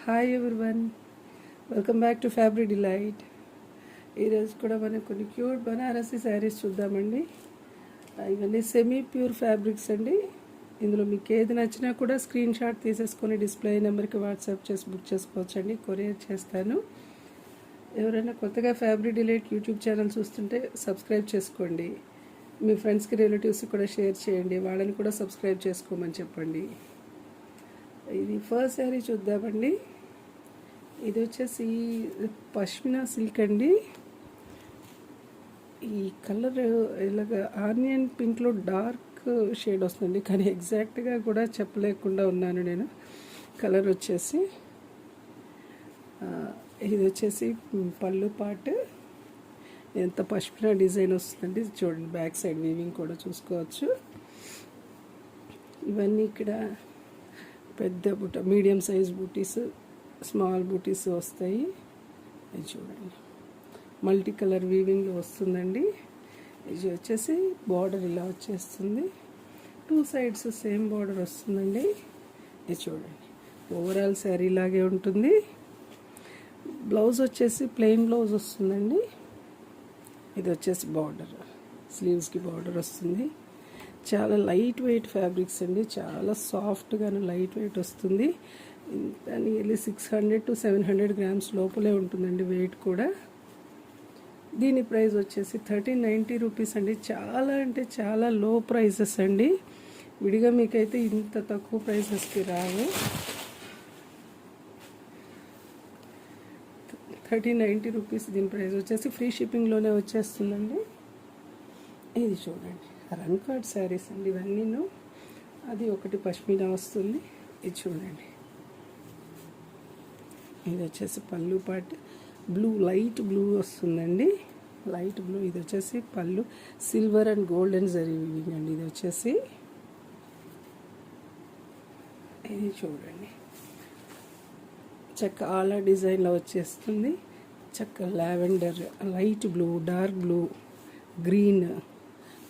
Hi everyone, welcome back to fabric delight. ఈరోజు కూడా మనం కొన్ని క్యూట్ బనారసీ శారీస్ చూద్దామండి. ఇవన్నీ సెమీ ప్యూర్ ఫ్యాబ్రిక్స్ అండి. ఇందులో మీకు ఏది నచ్చినా కూడా స్క్రీన్ షాట్ తీసేసుకొని డిస్ప్లే నెంబర్కి వాట్సాప్ చేసి బుక్ చేసుకోవచ్చండి. కొరియర్ చేస్తాను. ఎవరైనా కొత్తగా ఫ్యాబ్రిక్ డిలైట్ యూట్యూబ్ ఛానల్ చూస్తుంటే సబ్స్క్రైబ్ చేసుకోండి. మీ ఫ్రెండ్స్కి రిలేటివ్స్కి కూడా షేర్ చేయండి. వాళ్ళని కూడా సబ్స్క్రైబ్ చేసుకోమని చెప్పండి. ఇది ఫస్ట్ శారీ చూద్దామండి. ఇది వచ్చేసి పష్మినా సిల్క్ అండి. ఈ కలర్ ఇలాగ ఆనియన్ పింక్లో డార్క్ షేడ్ వస్తుంది, కానీ ఎగ్జాక్ట్గా కూడా చెప్పలేకుండా ఉన్నాను నేను. కలర్ వచ్చేసి ఇది వచ్చేసి పళ్ళు పార్ట్ ఎంత పష్మినా డిజైన్ వస్తుందండి. చూడండి, బ్యాక్ సైడ్ వీవింగ్ కూడా చూసుకోవచ్చు. ఇవన్నీ ఇక్కడ పెద్ద బుట్ట, మీడియం సైజ్ బూటీస్, స్మాల్ బూటీస్ వస్తాయి. ఇది చూడండి, మల్టీ కలర్ వీవింగ్లో వస్తుందండి. ఇది వచ్చేసి బార్డర్ ఇలా వచ్చేస్తుంది. టూ సైడ్స్ సేమ్ బార్డర్ వస్తుందండి. ఇది చూడండి, ఓవరాల్ శారీ లాగే ఉంటుంది. బ్లౌజ్ వచ్చేసి ప్లెయిన్ బ్లౌజ్ వస్తుందండి. ఇది వచ్చేసి బార్డర్, స్లీవ్స్కి బార్డర్ వస్తుంది. చాలా లైట్ వెయిట్ ఫ్యాబ్రిక్స్ అండి. చాలా సాఫ్ట్గాను లైట్ వెయిట్ వస్తుంది. నియర్లీ 600 to 700 grams లోపలే ఉంటుందండి వెయిట్ కూడా. దీని ప్రైస్ వచ్చేసి 1390 రూపీస్ అండి. చాలా అంటే చాలా లో ప్రైసెస్ అండి. విడిగా మీకైతే ఇంత తక్కువ ప్రైసెస్కి రావు. 1390 రూపీస్ దీని ప్రైస్ వచ్చేసి. ఫ్రీ షిప్పింగ్లోనే వచ్చేస్తుందండి. ఇది చూడండి, రంగ్ కార్డ్ శారీస్ అండి ఇవన్నీను. అది ఒకటి పష్మినా వస్తుంది. ఇది చూడండి, ఇది వచ్చేసి పళ్ళు పార్ట్ బ్లూ, లైట్ బ్లూ వస్తుందండి. Light blue. ఇది వచ్చేసి పళ్ళు silver and golden zari weaving అండి. ఇది వచ్చేసి ఇది చూడండి, చక్క ఆలా డిజైన్లో వచ్చేస్తుంది. చక్క lavender, light blue, dark blue, green,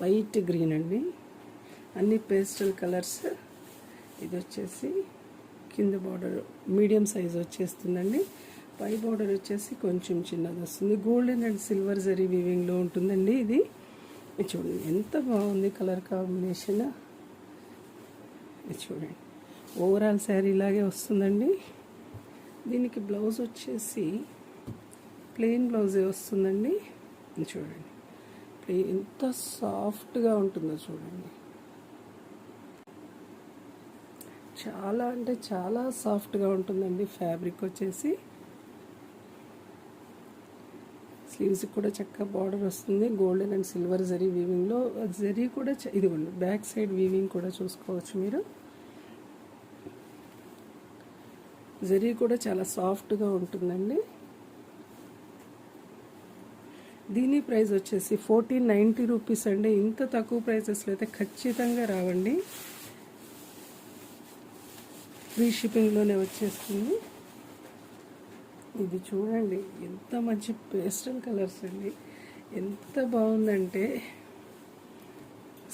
light green అండి. అన్ని పేస్టల్ కలర్స్. ఇది వచ్చేసి కింద బార్డర్ మీడియం సైజ్ వచ్చేస్తుందండి. పై బార్డర్ వచ్చేసి కొంచెం చిన్నది వస్తుంది. గోల్డెన్ అండ్ సిల్వర్ జరీ వీవింగ్లో ఉంటుందండి. ఇది చూడండి, ఎంత బాగుంది కలర్ కాంబినేషన్. ఇది చూడండి, ఓవరాల్ శారీ లాగే వస్తుందండి. దీనికి బ్లౌజ్ వచ్చేసి ప్లెయిన్ బ్లౌజే వస్తుందండి. చూడండి, ఎంత సాఫ్ట్గా ఉంటుందో చూడండి. చాలా అంటే చాలా సాఫ్ట్గా ఉంటుందండి ఫ్యాబ్రిక్ వచ్చేసి. స్లీవ్స్కి కూడా చక్కగా బార్డర్ వస్తుంది. గోల్డెన్ అండ్ సిల్వర్ జరీ వీవింగ్లో. జరీ కూడా ఇదిగోండి, బ్యాక్ సైడ్ వీవింగ్ కూడా చూసుకోవచ్చు మీరు. జరీ కూడా చాలా సాఫ్ట్గా ఉంటుందండి. దీని ప్రైస్ వచ్చేసి 1490 రూపీస్ అండి. ఇంత తక్కువ ప్రైసెస్లో అయితే ఖచ్చితంగా రావండి. ఫ్రీ షిప్పింగ్లోనే వచ్చేస్తుంది. ఇది చూడండి, ఎంత మంచి పేస్టల్ కలర్స్ అండి. ఎంత బాగుందంటే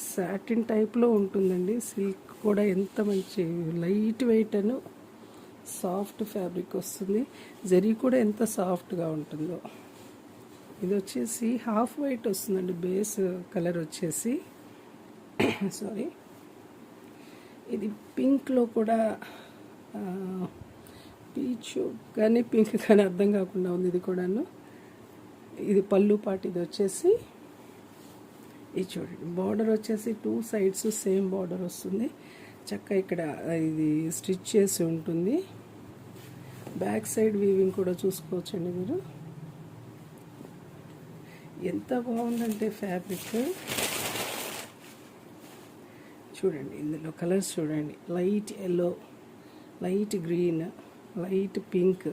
సాటిన్ టైప్లో ఉంటుందండి. సిల్క్ కూడా ఎంత మంచి లైట్ వెయిట్ అను సాఫ్ట్ ఫ్యాబ్రిక్ వస్తుంది. జరీ కూడా ఎంత సాఫ్ట్గా ఉంటుందో. ఇది వచ్చేసి హాఫ్ వైట్ వస్తుందండి. బేస్ కలర్ వచ్చేసి సారీ, ఇది పింక్లో కూడా పీచ్ కానీ పింక్ కానీ అర్థం కాకుండా ఉంది ఇది కూడాను. ఇది పళ్ళు పాటు. ఇది వచ్చేసి ఇది చూడండి, బార్డర్ వచ్చేసి టూ సైడ్స్ సేమ్ బార్డర్ వస్తుంది. చక్క ఇక్కడ ఇది స్టిచ్ చేసి ఉంటుంది. బ్యాక్ సైడ్ వీవింగ్ కూడా చూసుకోవచ్చండి మీరు. ఎంత బాగుందంటే ఫ్యాబ్రిక్ చూడండి. ఇందులో కలర్స్ చూడండి, light yellow, light green, light pink.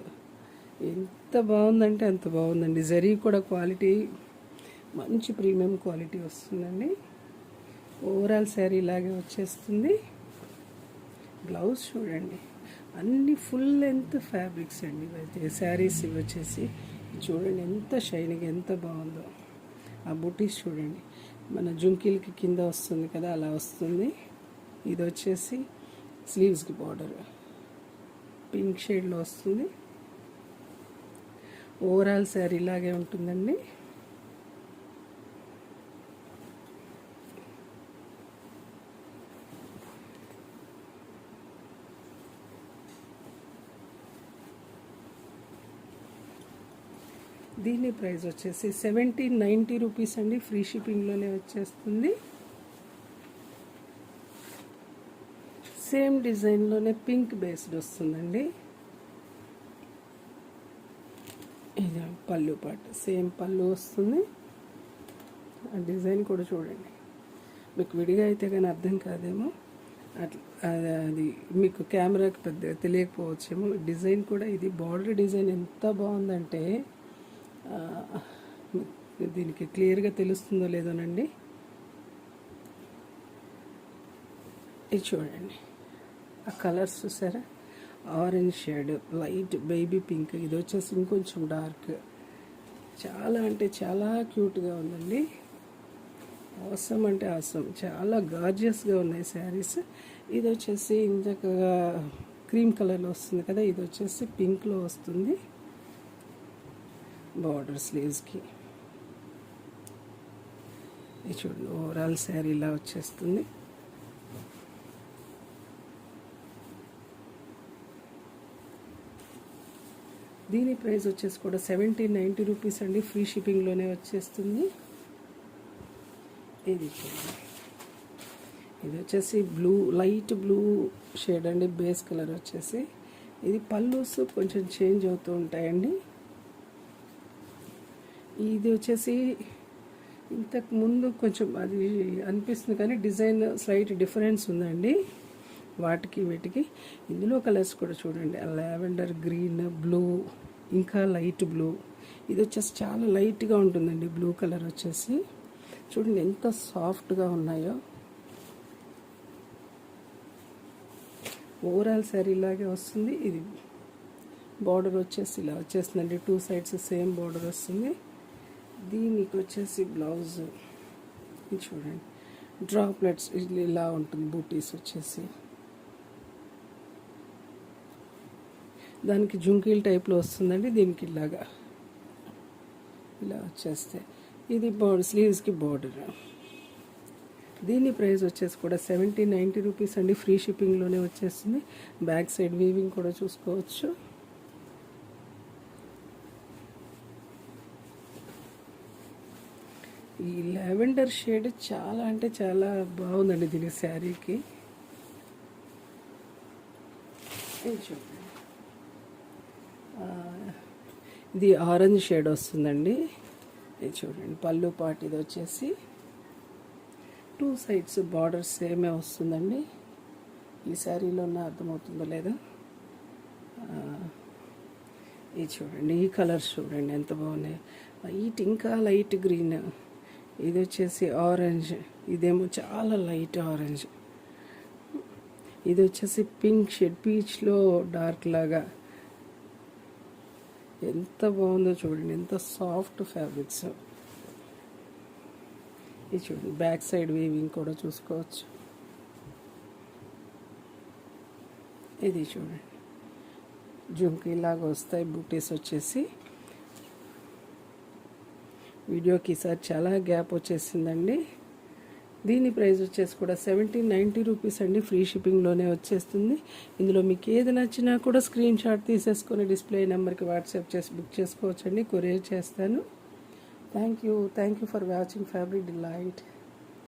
ఎంత బాగుందంటే అంత బాగుందండి. జరీ కూడా క్వాలిటీ మంచి ప్రీమియం క్వాలిటీ వస్తుందండి. ఓవరాల్ శారీ లాగే వచ్చేస్తుంది. బ్లౌజ్ చూడండి, అన్ని ఫుల్ లెంత్ ఫ్యాబ్రిక్స్ అండి ఇవైతే శారీస్. ఇవి వచ్చేసి చూడండి ఎంత షైనింగ్, ఎంత బాగుందో. ఆ బుటీస్ చూడండి, మన జుంకీలకి కింద వస్తుంది కదా, అలా వస్తుంది. ఇది వచ్చేసి స్లీవ్స్కి బార్డర్. పింక్ షేడ్లో వస్తుంది. ఓవరాల్ శారీ ఇలాగే ఉంటుందండి. దీని ప్రైస్ వచ్చేసి 1790 రూపీస్ అండి. ఫ్రీ షిప్పింగ్లోనే వచ్చేస్తుంది. సేమ్ డిజైన్లోనే పింక్ బేస్డ్ వస్తుందండి. ఇది పళ్ళు పాట, సేమ్ పళ్ళు వస్తుంది. ఆ డిజైన్ కూడా చూడండి. మీకు విడిగా అయితే కానీ అర్థం కాదేమో, అట్లా అది మీకు కెమెరాకి పెద్దగా తెలియకపోవచ్చేమో. డిజైన్ కూడా ఇది బార్డర్ డిజైన్ ఎంత బాగుందంటే దీనికి క్లియర్గా తెలుస్తుందో లేదోనండి. ఇది చూడండి, ఆ కలర్స్ చూసారా, orange shade, light baby pink, ఇది వచ్చేసి ఇంకొంచెం డార్క్. చాలా అంటే చాలా క్యూట్గా ఉందండి. అవసరం అంటే అవసరం, చాలా గార్జియస్గా ఉన్నాయి శారీస్. ఇది వచ్చేసి ఇందాక క్రీమ్ కలర్లో వస్తుంది కదా, ఇది వచ్చేసి పింక్లో వస్తుంది. బార్డర్ స్లీవ్స్కి ఇది చూడండి, ఓవరాల్ శారీ ఇలా వచ్చేస్తుంది. దీని ప్రైస్ వచ్చేసి కూడా 1790 రూపీస్ అండి. ఫ్రీ షిప్పింగ్లోనే వచ్చేస్తుంది. ఇది చూడండి, ఇది వచ్చేసి బ్లూ, లైట్ బ్లూ షేడ్ అండి. బేస్ కలర్ వచ్చేసి ఇది పల్లూస్ కొంచెం చేంజ్ అవుతూ ఉంటాయండి. ఇది వచ్చేసి ఇంతకు ముందు కొంచెం అది అనిపిస్తుంది కానీ డిజైన్ స్లైట్ డిఫరెన్స్ ఉందండి వాటికి వీటికి. ఇందులో కలర్స్ కూడా చూడండి, లావెండర్ గ్రీన్, బ్లూ, ఇంకా లైట్ బ్లూ. ఇది వచ్చేసి చాలా లైట్గా ఉంటుందండి బ్లూ కలర్ వచ్చేసి. చూడండి ఎంత సాఫ్ట్గా ఉన్నాయో. ఓవరాల్ శారీ ఇలాగే వస్తుంది. ఇది బార్డర్ వచ్చేసి ఇలా వచ్చేస్తుందండి. 2 సైడ్స్ సేమ్ బార్డర్ వస్తుంది. దీనికి వచ్చేసి బ్లౌజ్ ఇది చూడండి, డ్రాప్లెట్స్ ఇలా ఉంటుంది. బూటీస్ వచ్చేసి దానికి జుంకీల్ టైప్లో వస్తుందండి. దీనికి ఇలాగా ఇలా వచ్చేస్తే ఇది బార్డర్, స్లీవ్స్కి బార్డర్. దీని ప్రైస్ వచ్చేసి కూడా 1790 రూపీస్ అండి. ఫ్రీ షిప్పింగ్లోనే వచ్చేస్తుంది. బ్యాక్ సైడ్ వీవింగ్ కూడా చూసుకోవచ్చు. ఈ లావెండర్ షేడ్ చాలా అంటే చాలా బాగుందండి దీని శారీకి. చూడండి, ఇది ఆరెంజ్ షేడ్ వస్తుందండి. ఇది చూడండి, పళ్ళు పాటు ఇది వచ్చేసి 2 సైడ్స్ బార్డర్ సేమే వస్తుందండి. ఈ శారీలో అర్థమవుతుందో లేదో. ఇది చూడండి, ఈ కలర్స్ చూడండి ఎంత బాగున్నాయి. లైట్, ఇంకా లైట్ గ్రీన్, ఇది వచ్చేసి ఆరెంజ్, ఇదేమో చాలా లైట్ ఆరెంజ్, ఇది వచ్చేసి పింక్ షేడ్, పీచ్లో డార్క్ లాగా. ఎంత బాగుందో చూడండి, ఎంత సాఫ్ట్ ఫ్యాబ్రిక్స్. ఇది చూడండి, బ్యాక్ సైడ్ వీవింగ్ కూడా చూసుకోవచ్చు. ఇది చూడండి, జుంకీ లాగా వస్తాయి బూటీస్ వచ్చేసి. వీడియోకి ఈసారి చాలా గ్యాప్ వచ్చేసిందండి. దీని ప్రైస్ వచ్చేసి కూడా 1790 రూపీస్ అండి. ఫ్రీ షిప్పింగ్లోనే వచ్చేస్తుంది. ఇందులో మీకు ఏది నచ్చినా కూడా స్క్రీన్ షాట్ తీసేసుకొని డిస్ప్లే నెంబర్కి వాట్సాప్ చేసి బుక్ చేసుకోవచ్చండి. కొరియర్ చేస్తాను. Thank you for watching fabric delight.